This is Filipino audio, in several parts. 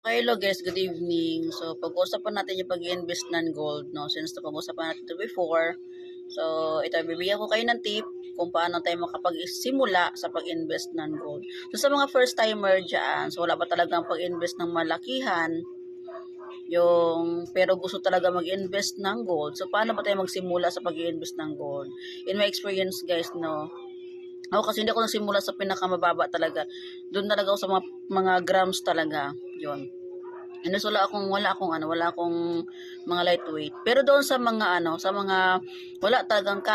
Hello guys, good evening. So, pag-uusapan natin yung pag-invest ng gold, no? Since napag-uusapan natin ito before. So, ito, bibigyan ko kayo ng tip kung paano tayo makapag-simula sa pag-invest ng gold. So, sa mga first timer dyan, so wala pa talagang pag-invest ng malakihan, pero gusto talaga mag-invest ng gold. So, paano ba tayo magsimula sa pag-invest ng gold? In my experience guys, no, ako kasi hindi ako nasimula sa pinakamababa talaga. Doon talaga ako sa mga grams talaga. Yun. And wala akong mga lightweight. Pero doon sa mga wala talagang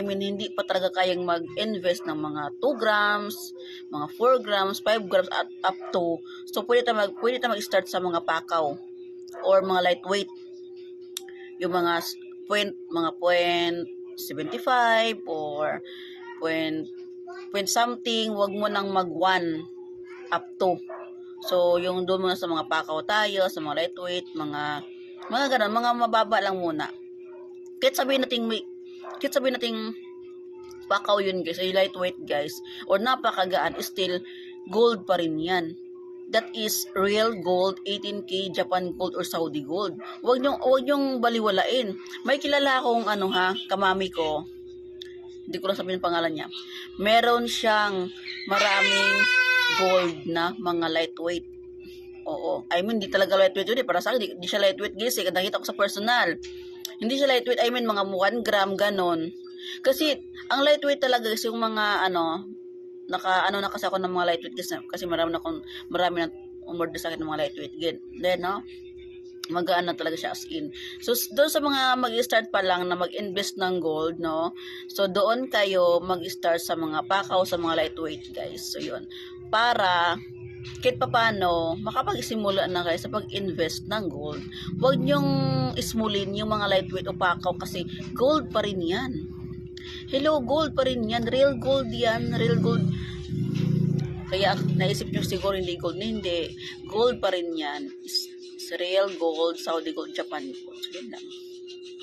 hindi pa talaga kayang mag-invest ng mga 2 grams, mga 4 grams, 5 grams at up to. So pwede tayo mag-start sa mga pakaw or mga lightweight. Yung mga point 75 or point something, wag mo nang mag 1 up to. So, yung doon muna sa mga pakaw tayo, sa mga lightweight, mga ganun, mga mababa lang muna. Kahit sabihin nating pakaw yun guys, ay lightweight guys, or napakagaan, still gold pa rin yan. That is real gold, 18K Japan gold or Saudi gold. Huwag nyong baliwalain. May kilala akong kamami ko, hindi ko lang sabihin ang pangalan niya. Meron siyang maraming gold na mga lightweight. Oo. I mean, di talaga lightweight yun. Para sa akin, di siya lightweight guys. Nakita ko sa personal. Hindi siya lightweight. I mean, mga 1 gram, ganon. Kasi, ang lightweight talaga is yung mga, na kasi ako ng mga lightweight kasi marami na umorder sa akin ng mga lightweight. Then, no? Magaan na talaga siya as in. So, doon sa mga mag-start pa lang na mag-invest ng gold, no? So, doon kayo mag-start sa mga pakaw, sa mga lightweight, guys. So, yun. Para, kahit paano, makapag-simula na kayo sa pag-invest ng gold. Huwag nyong ismulin yung mga lightweight o pakaw kasi gold pa rin yan. Hello, gold pa rin yan. Real gold yan. Real gold. Kaya, naisip nyo siguro hindi gold. Hindi. Gold pa rin yan. Real gold, Saudi gold, Japan gold. So, yun lang.